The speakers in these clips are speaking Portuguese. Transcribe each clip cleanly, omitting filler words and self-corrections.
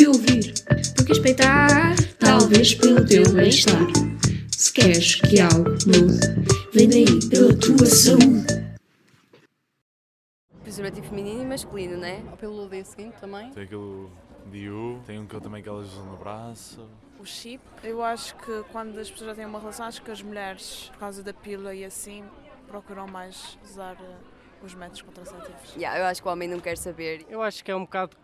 de ouvir, porque respeitar, talvez pelo teu bem-estar. Se queres que algo mude, vem daí pela tua saúde. Preservativo feminino e masculino, não é? A pílula do dia seguinte também. Tem aquele DIU, tem um que eu também que elas usam no braço. O chip. Eu acho que quando as pessoas já têm uma relação, acho que as mulheres, por causa da pílula e assim, procuram mais usar os métodos contraceptivos. Eu acho que o homem não quer saber. Eu acho que é um bocado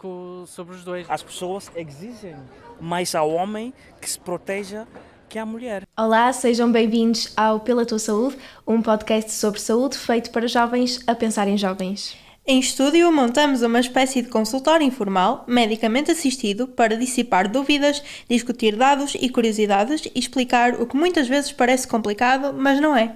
sobre os dois. As pessoas exigem mais ao homem que se proteja que à mulher. Olá, sejam bem-vindos ao Pela Tua Saúde, um podcast sobre saúde feito para jovens a pensar em jovens. Em estúdio, montamos uma espécie de consultório informal, medicamente assistido, para dissipar dúvidas, discutir dados e curiosidades e explicar o que muitas vezes parece complicado, mas não é.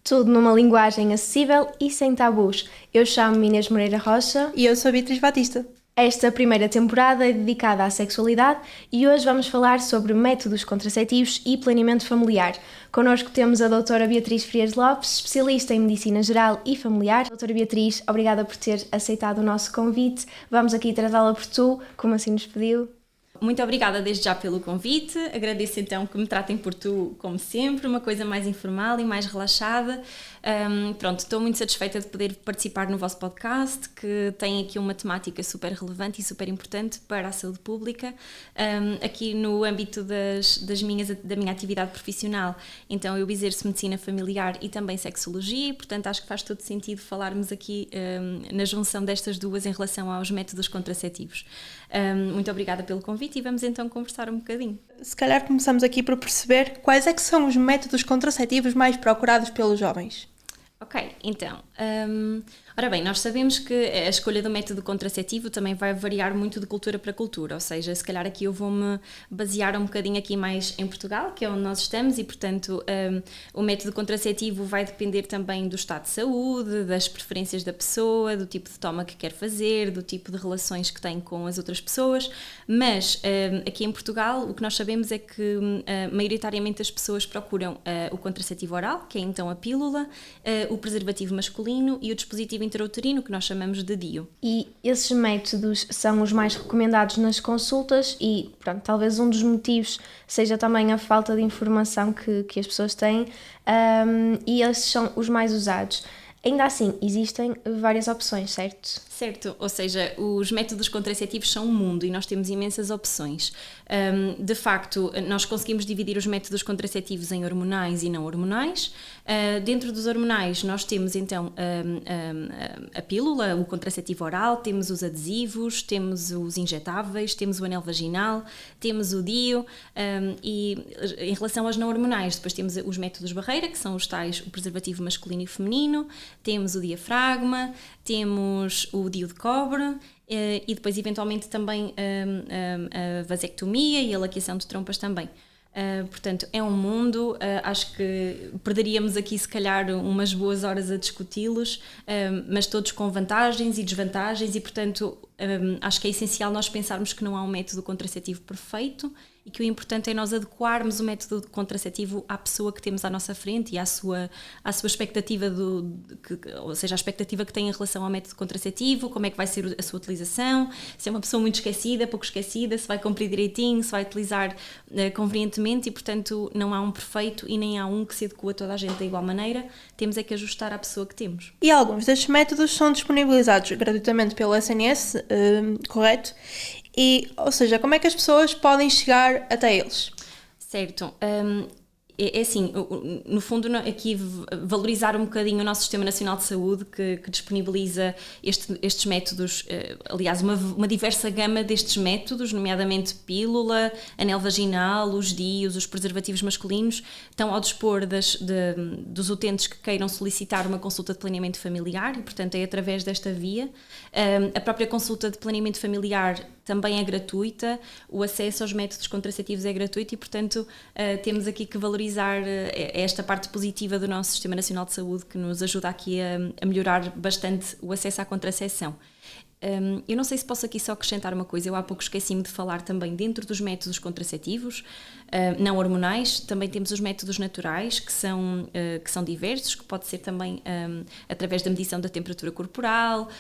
Tudo numa linguagem acessível e sem tabus. Eu chamo-me Inês Moreira Rocha. E eu sou a Beatriz Batista. Esta primeira temporada é dedicada à sexualidade e hoje vamos falar sobre métodos contraceptivos e planeamento familiar. Connosco temos a doutora Beatriz Frias Lopes, especialista em Medicina Geral e Familiar. Doutora Beatriz, obrigada por ter aceitado o nosso convite. Vamos aqui tratá-la por tu, como assim nos pediu. Muito obrigada desde já pelo convite, agradeço então que me tratem por tu como sempre, uma coisa mais informal e mais relaxada. Estou muito satisfeita de poder participar no vosso podcast, que tem aqui uma temática super relevante e super importante para a saúde pública, aqui no âmbito da minha atividade profissional. Então eu exerço medicina familiar e também sexologia, e, portanto acho que faz todo sentido falarmos aqui na junção destas duas em relação aos métodos contraceptivos. Muito obrigada pelo convite e vamos então conversar um bocadinho. Se calhar começamos aqui por perceber quais é que são os métodos contraceptivos mais procurados pelos jovens. Ok, então, ora bem, nós sabemos que a escolha do método contraceptivo também vai variar muito de cultura para cultura, ou seja, se calhar aqui eu vou-me basear um bocadinho aqui mais em Portugal, que é onde nós estamos, e portanto o método contraceptivo vai depender também do estado de saúde, das preferências da pessoa, do tipo de toma que quer fazer, do tipo de relações que tem com as outras pessoas, mas aqui em Portugal o que nós sabemos é que maioritariamente as pessoas procuram o contraceptivo oral, que é então a pílula, o preservativo masculino e o dispositivo intrauterino, que nós chamamos de DIU. E esses métodos são os mais recomendados nas consultas e, pronto, talvez um dos motivos seja também a falta de informação que as pessoas têm, e esses são os mais usados. Ainda assim, existem várias opções, certo? Certo, ou seja, os métodos contraceptivos são um mundo e nós temos imensas opções. De facto, nós conseguimos dividir os métodos contraceptivos em hormonais e não hormonais. Dentro dos hormonais, nós temos então a pílula, o contraceptivo oral, temos os adesivos, temos os injetáveis, temos o anel vaginal, temos o DIU, e em relação aos não hormonais, depois temos os métodos barreira, que são os tais, o preservativo masculino e feminino, temos o diafragma, temos o DIU de cobre e depois eventualmente também a vasectomia e a laqueação de trompas também. Portanto, é um mundo, acho que perderíamos aqui se calhar umas boas horas a discuti-los, mas todos com vantagens e desvantagens e portanto acho que é essencial nós pensarmos que não há um método contraceptivo perfeito e que o importante é nós adequarmos o método contraceptivo à pessoa que temos à nossa frente e à sua expectativa, ou seja, a expectativa que tem em relação ao método contraceptivo, como é que vai ser a sua utilização, se é uma pessoa muito esquecida, pouco esquecida, se vai cumprir direitinho, se vai utilizar convenientemente e, portanto, não há um perfeito e nem há um que se adequa a toda a gente da igual maneira, temos é que ajustar à pessoa que temos. E alguns destes métodos são disponibilizados gratuitamente pelo SNS, correto? E, ou seja, como é que as pessoas podem chegar até eles? Certo. É assim, no fundo, aqui valorizar um bocadinho o nosso Sistema Nacional de Saúde, que disponibiliza estes métodos, aliás, uma diversa gama destes métodos, nomeadamente pílula, anel vaginal, os DIUs, os preservativos masculinos, estão ao dispor dos utentes que queiram solicitar uma consulta de planeamento familiar e, portanto, é através desta via. A própria consulta de planeamento familiar também é gratuita, o acesso aos métodos contraceptivos é gratuito e, portanto, temos aqui que valorizar esta parte positiva do nosso Sistema Nacional de Saúde que nos ajuda aqui a melhorar bastante o acesso à contracepção. Eu não sei se posso aqui só acrescentar uma coisa, eu há pouco esqueci-me de falar também dentro dos métodos contraceptivos não hormonais, também temos os métodos naturais que são diversos, que pode ser também através da medição da temperatura corporal,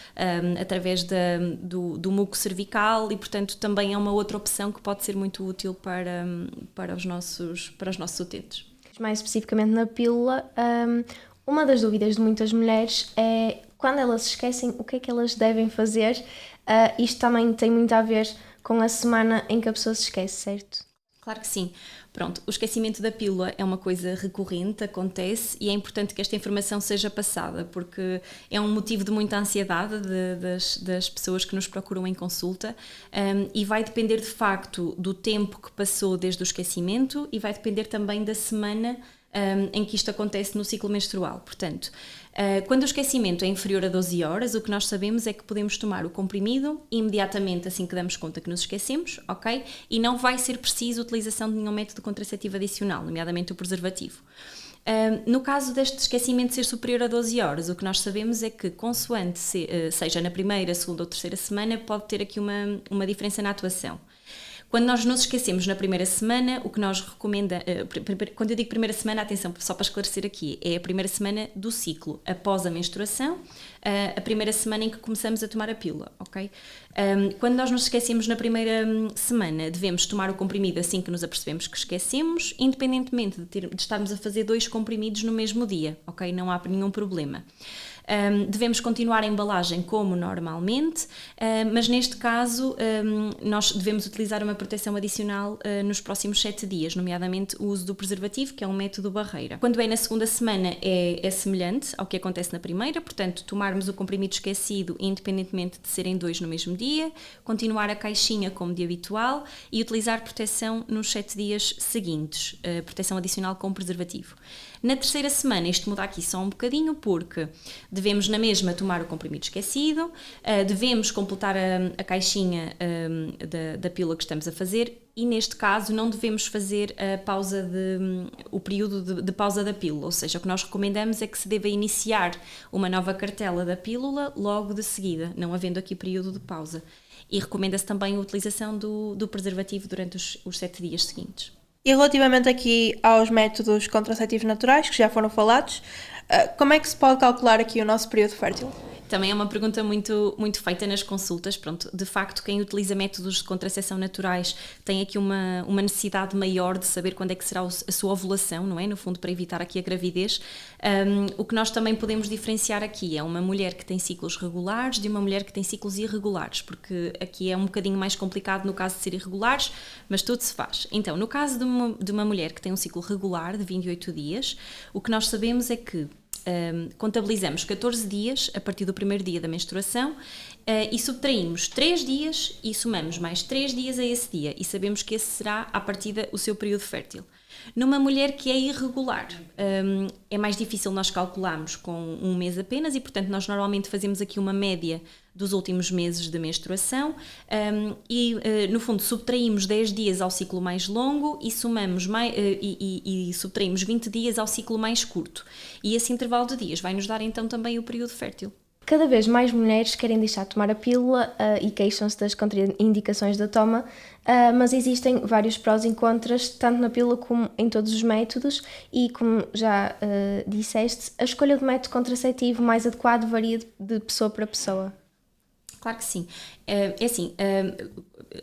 através do muco cervical e portanto também é uma outra opção que pode ser muito útil para os nossos utentes. Mais especificamente na pílula, uma das dúvidas de muitas mulheres é quando elas se esquecem o que é que elas devem fazer. Isto também tem muito a ver com a semana em que a pessoa se esquece, certo? Claro que sim. Pronto, o esquecimento da pílula é uma coisa recorrente, acontece e é importante que esta informação seja passada porque é um motivo de muita ansiedade das pessoas que nos procuram em consulta e vai depender de facto do tempo que passou desde o esquecimento e vai depender também da semana em que isto acontece no ciclo menstrual. Portanto, quando o esquecimento é inferior a 12 horas, o que nós sabemos é que podemos tomar o comprimido imediatamente assim que damos conta que nos esquecemos, ok? E não vai ser preciso a utilização de nenhum método contraceptivo adicional, nomeadamente o preservativo. No caso deste esquecimento ser superior a 12 horas, o que nós sabemos é que, consoante seja na primeira, segunda ou terceira semana, pode ter aqui uma diferença na atuação. Quando nós nos esquecemos na primeira semana, o que nós recomenda, quando eu digo primeira semana, atenção, só para esclarecer aqui, é a primeira semana do ciclo, após a menstruação, a primeira semana em que começamos a tomar a pílula, ok? Quando nós nos esquecemos na primeira semana, devemos tomar o comprimido assim que nos apercebemos que esquecemos, independentemente de estarmos a fazer 2 comprimidos no mesmo dia, ok? Não há nenhum problema. Devemos continuar a embalagem como normalmente, mas neste caso nós devemos utilizar uma proteção adicional nos próximos 7 dias, nomeadamente o uso do preservativo, que é um método barreira. Quando é na segunda semana é semelhante ao que acontece na primeira, portanto tomarmos o comprimido esquecido independentemente de serem 2 no mesmo dia, continuar a caixinha como de habitual e utilizar proteção nos 7 dias seguintes, proteção adicional com preservativo. Na terceira semana, isto muda aqui só um bocadinho porque devemos na mesma tomar o comprimido esquecido, devemos completar a caixinha da pílula que estamos a fazer e neste caso não devemos fazer o período de pausa da pílula, ou seja, o que nós recomendamos é que se deva iniciar uma nova cartela da pílula logo de seguida, não havendo aqui período de pausa. E recomenda-se também a utilização do preservativo durante os 7 dias seguintes. E relativamente aqui aos métodos contraceptivos naturais, que já foram falados, como é que se pode calcular aqui o nosso período fértil? Também é uma pergunta muito, muito feita nas consultas. Pronto, de facto, quem utiliza métodos de contracepção naturais tem aqui uma necessidade maior de saber quando é que será a sua ovulação, não é? No fundo, para evitar aqui a gravidez. O que nós também podemos diferenciar aqui é uma mulher que tem ciclos regulares de uma mulher que tem ciclos irregulares, porque aqui é um bocadinho mais complicado no caso de ser irregulares, mas tudo se faz. Então, no caso de uma mulher que tem um ciclo regular de 28 dias, o que nós sabemos é que contabilizamos 14 dias a partir do primeiro dia da menstruação e subtraímos 3 dias e somamos mais 3 dias a esse dia e sabemos que esse será à partida o seu período fértil. Numa mulher que é irregular, é mais difícil nós calcularmos com um mês apenas e, portanto, nós normalmente fazemos aqui uma média dos últimos meses de menstruação no fundo, subtraímos 10 dias ao ciclo mais longo e somamos e subtraímos 20 dias ao ciclo mais curto. E esse intervalo de dias vai nos dar, então, também o período fértil. Cada vez mais mulheres querem deixar de tomar a pílula e queixam-se das contraindicações da toma, mas existem vários prós e contras, tanto na pílula como em todos os métodos, e como já disseste, a escolha do método contraceptivo mais adequado varia de pessoa para pessoa. Claro que sim.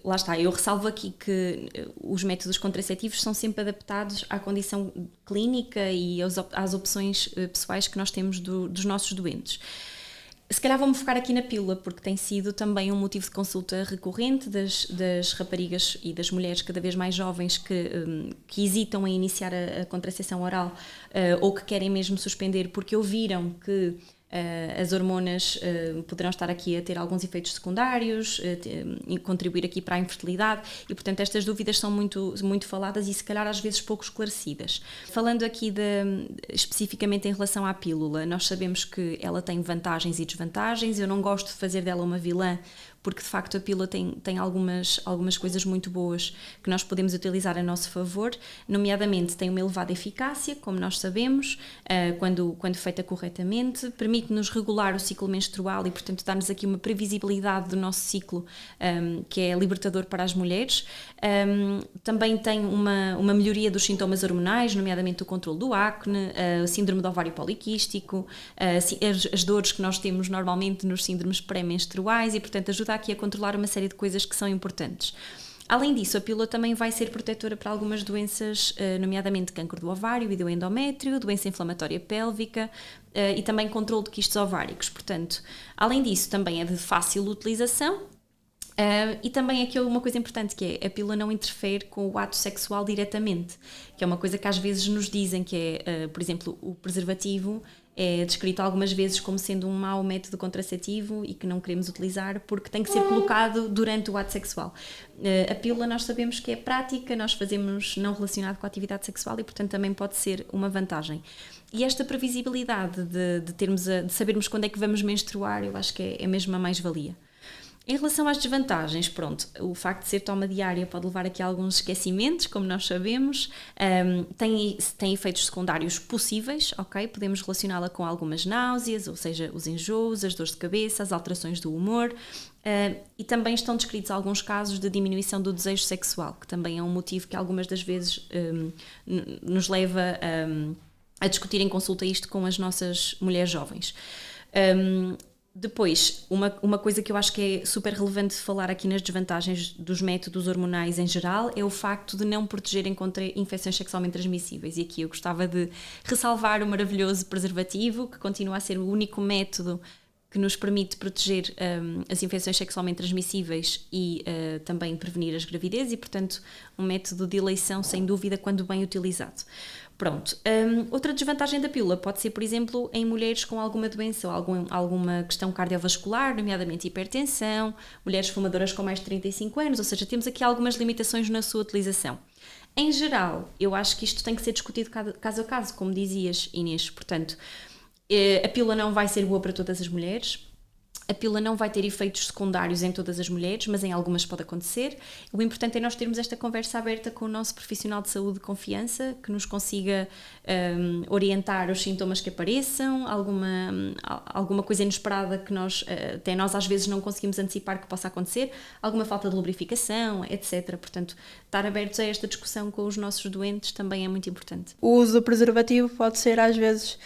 Lá está, eu ressalvo aqui que os métodos contraceptivos são sempre adaptados à condição clínica e às opções pessoais que nós temos dos nossos doentes. Se calhar vou-me focar aqui na pílula, porque tem sido também um motivo de consulta recorrente das raparigas e das mulheres cada vez mais jovens que hesitam em iniciar a contracepção oral ou que querem mesmo suspender porque ouviram que as hormonas poderão estar aqui a ter alguns efeitos secundários e contribuir aqui para a infertilidade e, portanto, estas dúvidas são muito, muito faladas e, se calhar, às vezes pouco esclarecidas. Falando aqui especificamente em relação à pílula, nós sabemos que ela tem vantagens e desvantagens. Eu não gosto de fazer dela uma vilã porque de facto a pílula tem algumas coisas muito boas que nós podemos utilizar a nosso favor, nomeadamente tem uma elevada eficácia, como nós sabemos, quando feita corretamente, permite-nos regular o ciclo menstrual e, portanto, dar-nos aqui uma previsibilidade do nosso ciclo, que é libertador para as mulheres. Também tem uma melhoria dos sintomas hormonais, nomeadamente o controle do acne, o síndrome do ovário poliquístico, as dores que nós temos normalmente nos síndromes pré-menstruais e, portanto, ajuda aqui a controlar uma série de coisas que são importantes. Além disso, a pílula também vai ser protetora para algumas doenças, nomeadamente câncer do ovário e do endométrio, doença inflamatória pélvica e também controle de quistes ováricos. Portanto, além disso, também é de fácil utilização. E também aqui uma coisa importante, que é a pílula não interfere com o ato sexual diretamente, que é uma coisa que às vezes nos dizem, que é, por exemplo, o preservativo é descrito algumas vezes como sendo um mau método contraceptivo e que não queremos utilizar porque tem que ser colocado durante o ato sexual. A pílula nós sabemos que é prática, nós fazemos não relacionado com a atividade sexual e, portanto, também pode ser uma vantagem. E esta previsibilidade de sabermos quando é que vamos menstruar, eu acho que é mesmo a mais-valia. Em relação às desvantagens, pronto, o facto de ser toma diária pode levar aqui a alguns esquecimentos, como nós sabemos, tem efeitos secundários possíveis, ok? Podemos relacioná-la com algumas náuseas, ou seja, os enjoos, as dores de cabeça, as alterações do humor, e também estão descritos alguns casos de diminuição do desejo sexual, que também é um motivo que algumas das vezes nos leva a discutir em consulta isto com as nossas mulheres jovens. Depois, uma coisa que eu acho que é super relevante falar aqui nas desvantagens dos métodos hormonais em geral é o facto de não protegerem contra infecções sexualmente transmissíveis. E aqui eu gostava de ressalvar o maravilhoso preservativo, que continua a ser o único método que nos permite proteger as infecções sexualmente transmissíveis e também prevenir as gravidezes e, portanto, um método de eleição, sem dúvida, quando bem utilizado. Pronto. Outra desvantagem da pílula pode ser, por exemplo, em mulheres com alguma doença ou alguma questão cardiovascular, nomeadamente hipertensão, mulheres fumadoras com mais de 35 anos, ou seja, temos aqui algumas limitações na sua utilização. Em geral, eu acho que isto tem que ser discutido caso a caso, como dizias, Inês. Portanto, a pílula não vai ser boa para todas as mulheres. A pílula não vai ter efeitos secundários em todas as mulheres, mas em algumas pode acontecer. O importante é nós termos esta conversa aberta com o nosso profissional de saúde de confiança, que nos consiga orientar os sintomas que apareçam, alguma coisa inesperada que até nós às vezes não conseguimos antecipar que possa acontecer, alguma falta de lubrificação, etc. Portanto, estar abertos a esta discussão com os nossos doentes também é muito importante. O uso do preservativo pode ser às vezes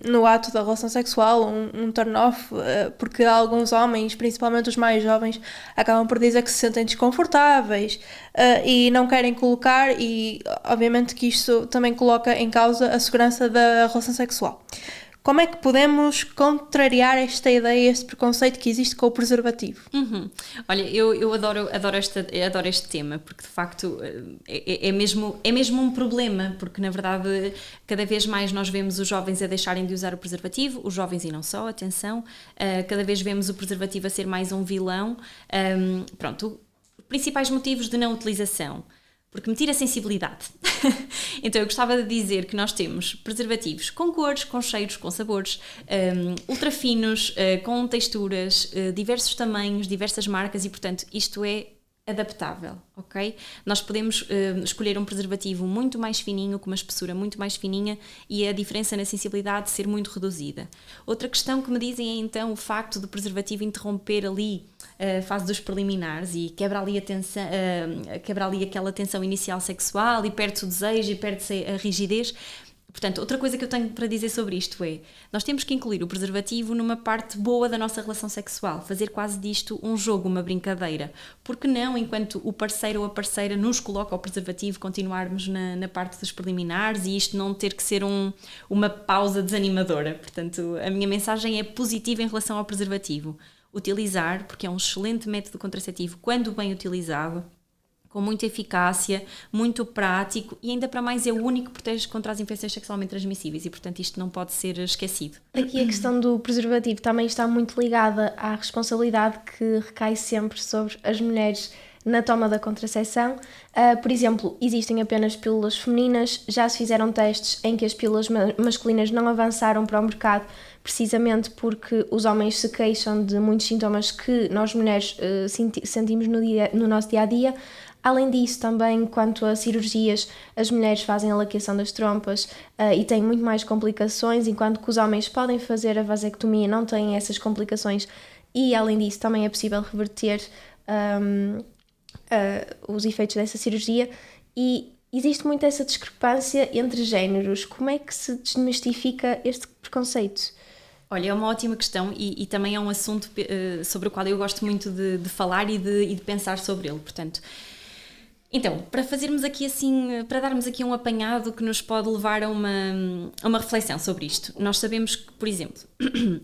no ato da relação sexual um turn-off, porque alguns homens, principalmente os mais jovens, acabam por dizer que se sentem desconfortáveis e não querem colocar, e obviamente que isto também coloca em causa a segurança da relação sexual. Como é que podemos contrariar esta ideia, este preconceito que existe com o preservativo? Olha, eu adoro este tema, porque de facto é mesmo um problema, porque na verdade cada vez mais nós vemos os jovens a deixarem de usar o preservativo, os jovens e não só, atenção, cada vez vemos o preservativo a ser mais um vilão. Pronto, principais motivos de não utilização. Porque me tira a sensibilidade. Então eu gostava de dizer que nós temos preservativos com cores, com cheiros, com sabores, ultra finos, com texturas, diversos tamanhos, diversas marcas e, portanto, isto é adaptável, ok? Nós podemos escolher um preservativo muito mais fininho, com uma espessura muito mais fininha e a diferença na sensibilidade ser muito reduzida. Outra questão que me dizem é então o facto do preservativo interromper ali a fase dos preliminares e quebra ali aquela tensão inicial sexual e perde-se o desejo e perde-se a rigidez. Portanto, outra coisa que eu tenho para dizer sobre isto é, nós temos que incluir o preservativo numa parte boa da nossa relação sexual, fazer quase disto um jogo, uma brincadeira. Porque não, enquanto o parceiro ou a parceira nos coloca o preservativo, continuarmos na parte dos preliminares e isto não ter que ser uma pausa desanimadora. Portanto, a minha mensagem é positiva em relação ao preservativo. Utilizar, porque é um excelente método contraceptivo quando bem utilizado, com muita eficácia, muito prático e ainda para mais é o único que protege contra as infecções sexualmente transmissíveis e, portanto, isto não pode ser esquecido. Aqui a questão do preservativo também está muito ligada à responsabilidade que recai sempre sobre as mulheres na toma da contracepção. Por exemplo, existem apenas pílulas femininas, já se fizeram testes em que as pílulas masculinas não avançaram para o mercado, precisamente porque os homens se queixam de muitos sintomas que nós mulheres sentimos no nosso dia-a-dia. Além disso, também, quanto a cirurgias, as mulheres fazem a laqueação das trompas e têm muito mais complicações, enquanto que os homens podem fazer a vasectomia, não têm essas complicações, e além disso também é possível reverter os efeitos dessa cirurgia. E existe muito essa discrepância entre géneros. Como é que se desmistifica este preconceito? Olha, é uma ótima questão e também é um assunto sobre o qual eu gosto muito de falar e de pensar sobre ele, portanto... Então, para fazermos aqui assim, para darmos aqui um apanhado que nos pode levar a uma reflexão sobre isto. Nós sabemos que, por exemplo,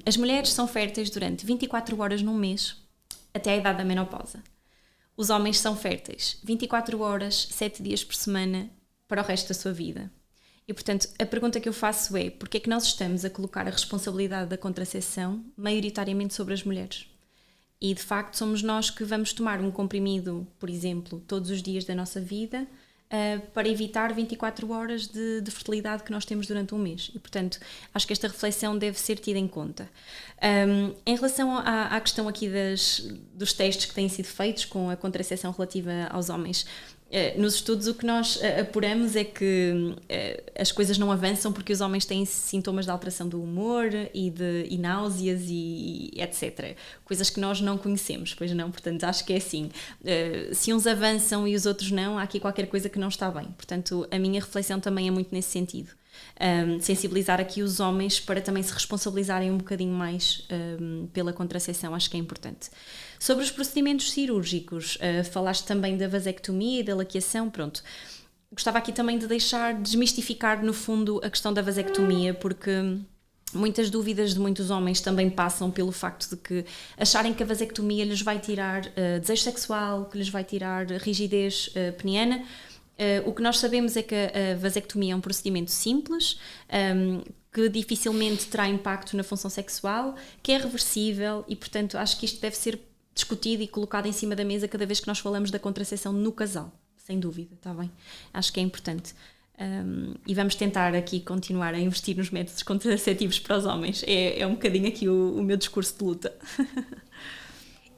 as mulheres são férteis durante 24 horas num mês, até a idade da menopausa. Os homens são férteis 24 horas, 7 dias por semana, para o resto da sua vida. E, portanto, a pergunta que eu faço é, porque é que nós estamos a colocar a responsabilidade da contracepção maioritariamente sobre as mulheres? E, de facto, somos nós que vamos tomar um comprimido, por exemplo, todos os dias da nossa vida, para evitar 24 horas de fertilidade que nós temos durante um mês. E, portanto, acho que esta reflexão deve ser tida em conta. Em relação à questão aqui dos testes que têm sido feitos com a contracepção relativa aos homens, nos estudos o que nós apuramos é que as coisas não avançam porque os homens têm sintomas de alteração do humor e náuseas e etc. Coisas que nós não conhecemos, pois não? Portanto, acho que é assim. Se uns avançam e os outros não, há aqui qualquer coisa que não está bem. Portanto, a minha reflexão também é muito nesse sentido. Sensibilizar aqui os homens para também se responsabilizarem um bocadinho mais pela contracepção, acho que é importante. Sobre os procedimentos cirúrgicos, falaste também da vasectomia e da laqueação, pronto. Gostava aqui também de desmistificar no fundo a questão da vasectomia, porque muitas dúvidas de muitos homens também passam pelo facto de que acharem que a vasectomia lhes vai tirar desejo sexual, que lhes vai tirar rigidez peniana. O que nós sabemos é que a vasectomia é um procedimento simples, que dificilmente terá impacto na função sexual, que é reversível e, portanto, acho que isto deve ser discutido e colocado em cima da mesa cada vez que nós falamos da contracepção no casal, sem dúvida, está bem? Acho que é importante. E vamos tentar aqui continuar a investir nos métodos contraceptivos para os homens. É um bocadinho aqui o meu discurso de luta.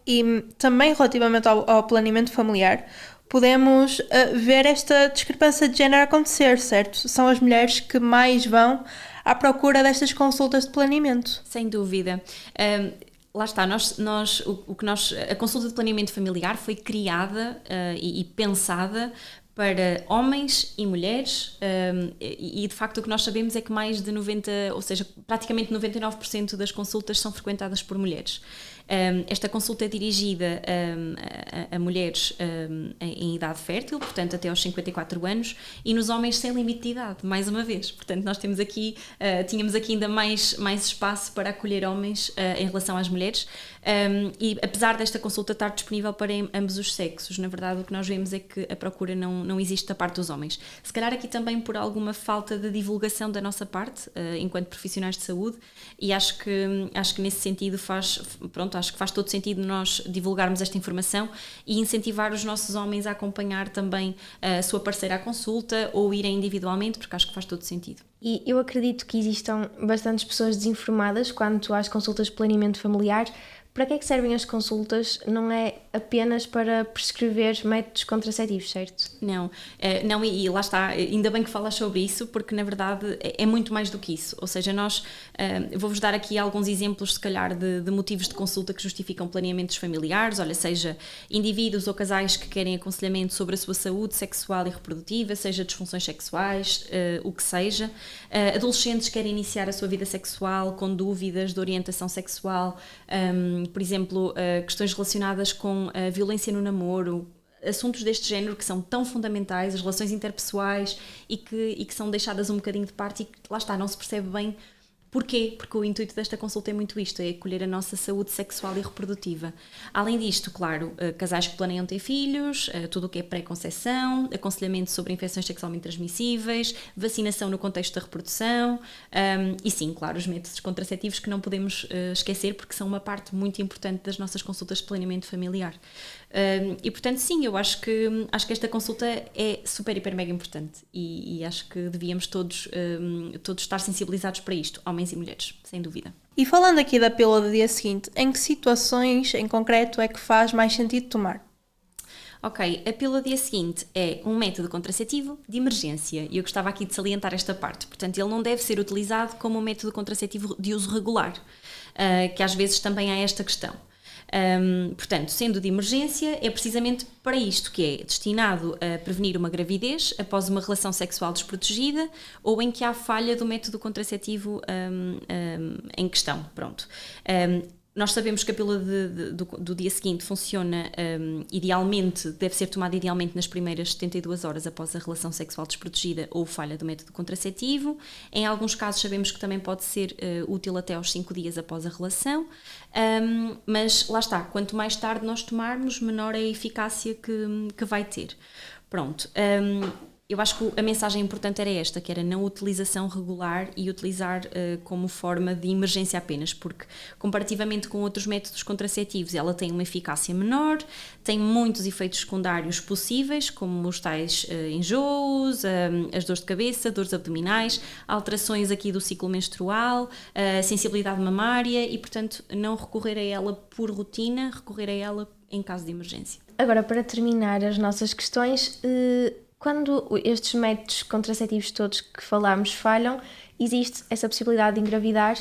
E também relativamente ao planeamento familiar, podemos ver esta discrepância de género acontecer, certo? São as mulheres que mais vão à procura destas consultas de planeamento. Sem dúvida. Lá está, a consulta de planeamento familiar foi criada e pensada para homens e mulheres e de facto o que nós sabemos é que mais de 90%, ou seja, praticamente 99% das consultas são frequentadas por mulheres. Esta consulta é dirigida a mulheres em idade fértil, portanto até aos 54 anos, e nos homens sem limite de idade, mais uma vez. Portanto, nós tínhamos aqui ainda mais espaço para acolher homens em relação às mulheres, e apesar desta consulta estar disponível para ambos os sexos, na verdade o que nós vemos é que a procura não existe da parte dos homens. Se calhar aqui também por alguma falta de divulgação da nossa parte, enquanto profissionais de saúde, e acho que nesse sentido acho que faz todo sentido nós divulgarmos esta informação e incentivar os nossos homens a acompanhar também a sua parceira à consulta ou irem individualmente, porque acho que faz todo sentido. E eu acredito que existam bastantes pessoas desinformadas quanto às consultas de planeamento familiar. Para que é que servem as consultas? Não é apenas para prescrever métodos contraceptivos, certo? Não, e lá está, ainda bem que falas sobre isso, porque na verdade é muito mais do que isso. Ou seja, vou-vos dar aqui alguns exemplos, se calhar, de motivos de consulta que justificam planeamentos familiares, seja indivíduos ou casais que querem aconselhamento sobre a sua saúde sexual e reprodutiva, seja disfunções sexuais, o que seja, adolescentes que querem iniciar a sua vida sexual com dúvidas de orientação sexual, por exemplo, questões relacionadas com a violência no namoro, assuntos deste género que são tão fundamentais, as relações interpessoais e que são deixadas um bocadinho de parte e que, lá está, não se percebe bem Porquê? Porque o intuito desta consulta é muito isto, é acolher a nossa saúde sexual e reprodutiva. Além disto, claro, casais que planeiam ter filhos, tudo o que é pré-conceição, aconselhamento sobre infecções sexualmente transmissíveis, vacinação no contexto da reprodução e sim, claro, os métodos contraceptivos que não podemos esquecer porque são uma parte muito importante das nossas consultas de planeamento familiar. E portanto sim, eu acho que esta consulta é super, hiper, mega importante e acho que devíamos todos estar sensibilizados para isto, homens e mulheres, sem dúvida. E falando aqui da pílula do dia seguinte, em que situações em concreto é que faz mais sentido tomar? Ok, a pílula do dia seguinte é um método contraceptivo de emergência e eu gostava aqui de salientar esta parte. Portanto, ele não deve ser utilizado como um método contraceptivo de uso regular, que às vezes também há esta questão. Portanto, sendo de emergência, é precisamente para isto que é destinado a prevenir uma gravidez após uma relação sexual desprotegida ou em que há falha do método contraceptivo em questão. Pronto. Nós sabemos que a pílula do dia seguinte funciona idealmente, deve ser tomada idealmente nas primeiras 72 horas após a relação sexual desprotegida ou falha do método contraceptivo. Em alguns casos sabemos que também pode ser útil até aos 5 dias após a relação, mas lá está, quanto mais tarde nós tomarmos, menor é a eficácia que vai ter. Pronto. Eu acho que a mensagem importante era esta, que era não utilização regular e utilizar como forma de emergência apenas, porque comparativamente com outros métodos contraceptivos ela tem uma eficácia menor, tem muitos efeitos secundários possíveis, como os tais enjoos, as dores de cabeça, dores abdominais, alterações aqui do ciclo menstrual, sensibilidade mamária e, portanto, não recorrer a ela por rotina, recorrer a ela em caso de emergência. Agora, para terminar as nossas questões, quando estes métodos contraceptivos todos que falámos falham, existe essa possibilidade de engravidar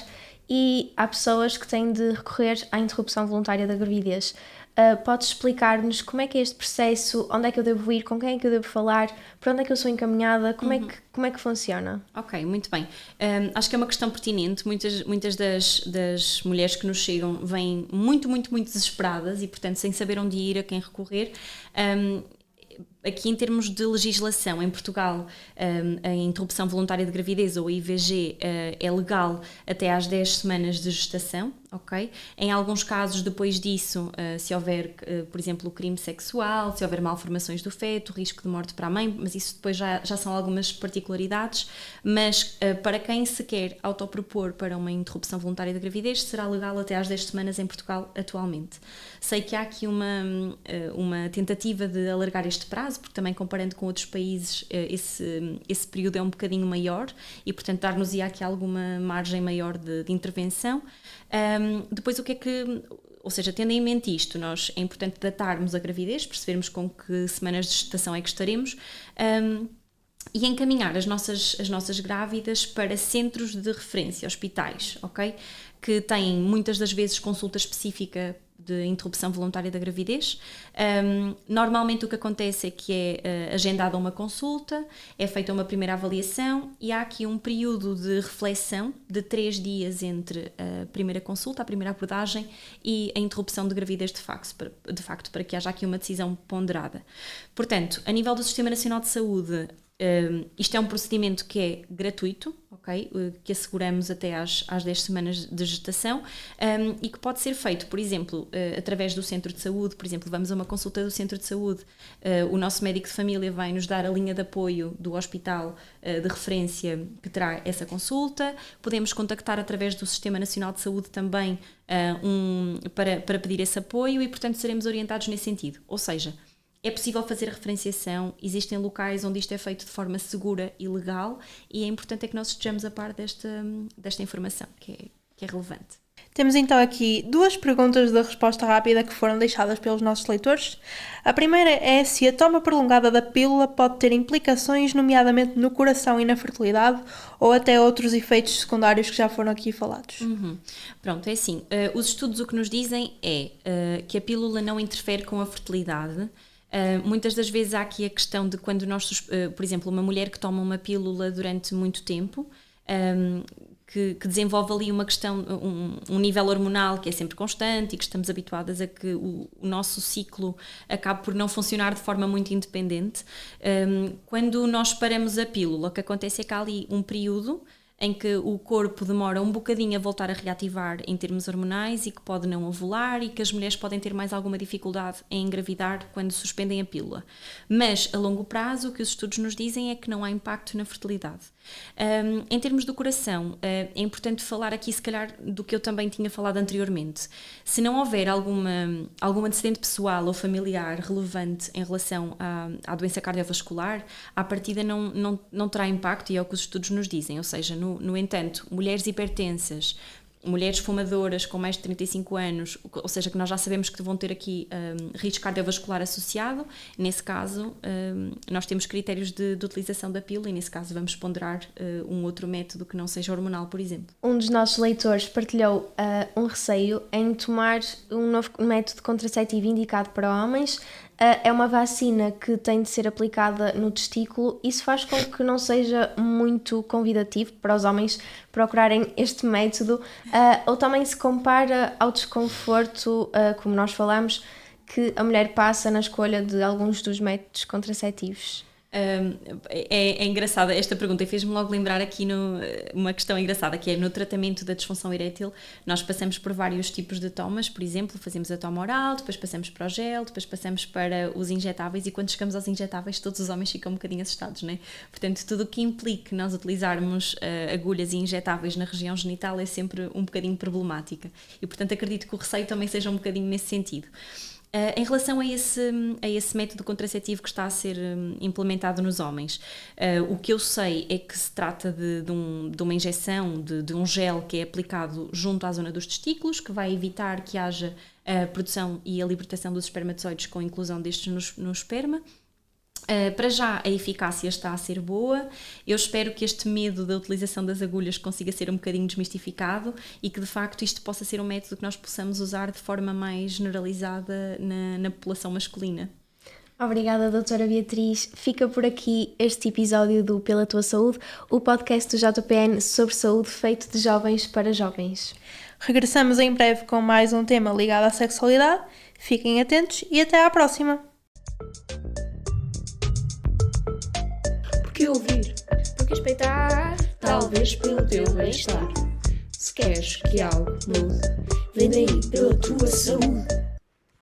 e há pessoas que têm de recorrer à interrupção voluntária da gravidez. Podes explicar-nos como é que é este processo, onde é que eu devo ir, com quem é que eu devo falar, para onde é que eu sou encaminhada, como é que funciona? Ok, muito bem. Acho que é uma questão pertinente. Muitas das mulheres que nos chegam vêm muito desesperadas e, portanto, sem saber onde ir, a quem recorrer. Aqui em termos de legislação, em Portugal, a interrupção voluntária de gravidez ou IVG é legal até às 10 semanas de gestação, ok? Em alguns casos, depois disso, se houver, por exemplo, crime sexual, se houver malformações do feto, risco de morte para a mãe, mas isso depois já são algumas particularidades, mas para quem se quer autopropor para uma interrupção voluntária de gravidez, será legal até às 10 semanas em Portugal atualmente. Sei que há aqui uma tentativa de alargar este prazo, porque também comparando com outros países esse período é um bocadinho maior e, portanto, dar-nos-ia aqui alguma margem maior de intervenção. Depois, ou seja, tendo em mente isto, é importante datarmos a gravidez, percebermos com que semanas de gestação é que estaremos e encaminhar as nossas grávidas para centros de referência, hospitais, ok? Que têm muitas das vezes consulta específica de interrupção voluntária da gravidez. Normalmente o que acontece é que é agendada uma consulta, é feita uma primeira avaliação e há aqui um período de reflexão de 3 dias entre a primeira consulta, a primeira abordagem e a interrupção de gravidez de facto, para que haja aqui uma decisão ponderada. Portanto, a nível do Sistema Nacional de Saúde, isto é um procedimento que é gratuito, ok? Que asseguramos até às 10 semanas de gestação e que pode ser feito, por exemplo, através do centro de saúde. Por exemplo, vamos a uma consulta do centro de saúde, o nosso médico de família vai nos dar a linha de apoio do hospital de referência que terá essa consulta. Podemos contactar através do Sistema Nacional de Saúde também para pedir esse apoio e, portanto, seremos orientados nesse sentido. Ou seja, é possível fazer a referenciação, existem locais onde isto é feito de forma segura e legal e é importante que nós estejamos a par desta informação, que é relevante. Temos então aqui 2 perguntas de resposta rápida que foram deixadas pelos nossos leitores. A primeira é se a toma prolongada da pílula pode ter implicações, nomeadamente no coração e na fertilidade, ou até outros efeitos secundários que já foram aqui falados. Pronto, é assim, os estudos o que nos dizem é que a pílula não interfere com a fertilidade. Muitas das vezes há aqui a questão de quando nós, por exemplo, uma mulher que toma uma pílula durante muito tempo, que desenvolve ali uma questão, um nível hormonal que é sempre constante e que estamos habituadas a que o nosso ciclo acabe por não funcionar de forma muito independente. Quando nós paramos a pílula, o que acontece é que há ali um período em que o corpo demora um bocadinho a voltar a reativar em termos hormonais e que pode não ovular e que as mulheres podem ter mais alguma dificuldade em engravidar quando suspendem a pílula. Mas, a longo prazo, o que os estudos nos dizem é que não há impacto na fertilidade. Em termos do coração, é importante falar aqui, se calhar, do que eu também tinha falado anteriormente. Se não houver algum antecedente pessoal ou familiar relevante em relação à doença cardiovascular, à partida não terá impacto, e é o que os estudos nos dizem. Ou seja, no entanto, mulheres hipertensas, mulheres fumadoras com mais de 35 anos, ou seja, que nós já sabemos que vão ter aqui risco cardiovascular associado, nesse caso nós temos critérios de utilização da pílula e nesse caso vamos ponderar um outro método que não seja hormonal, por exemplo. Um dos nossos leitores partilhou um receio em tomar um novo método contraceptivo indicado para homens. É uma vacina que tem de ser aplicada no testículo. Isso faz com que não seja muito convidativo para os homens procurarem este método, ou também se compara ao desconforto, como nós falamos, que a mulher passa na escolha de alguns dos métodos contraceptivos. É engraçada esta pergunta e fez-me logo lembrar aqui uma questão engraçada, que é no tratamento da disfunção erétil. Nós passamos por vários tipos de tomas, por exemplo, fazemos a toma oral, depois passamos para o gel, depois passamos para os injetáveis, e quando chegamos aos injetáveis todos os homens ficam um bocadinho assustados, não é? Portanto, tudo o que implique nós utilizarmos agulhas e injetáveis na região genital é sempre um bocadinho problemática, e portanto acredito que o receio também seja um bocadinho nesse sentido. Em relação a esse método contraceptivo que está a ser implementado nos homens, o que eu sei é que se trata de uma injeção, de um gel que é aplicado junto à zona dos testículos, que vai evitar que haja a produção e a libertação dos espermatozoides com a inclusão destes no esperma. Para já a eficácia está a ser boa. Eu espero que este medo da utilização das agulhas consiga ser um bocadinho desmistificado e que de facto isto possa ser um método que nós possamos usar de forma mais generalizada na população masculina. Obrigada, doutora Beatriz. Fica por aqui este episódio do Pela Tua Saúde, o podcast do JPN sobre saúde feito de jovens para jovens. Regressamos em breve com mais um tema ligado à sexualidade. Fiquem atentos e até à próxima! Porque ouvir? Porque respeitar? Talvez pelo teu bem-estar. Se queres que algo mude, vem daí pela tua saúde.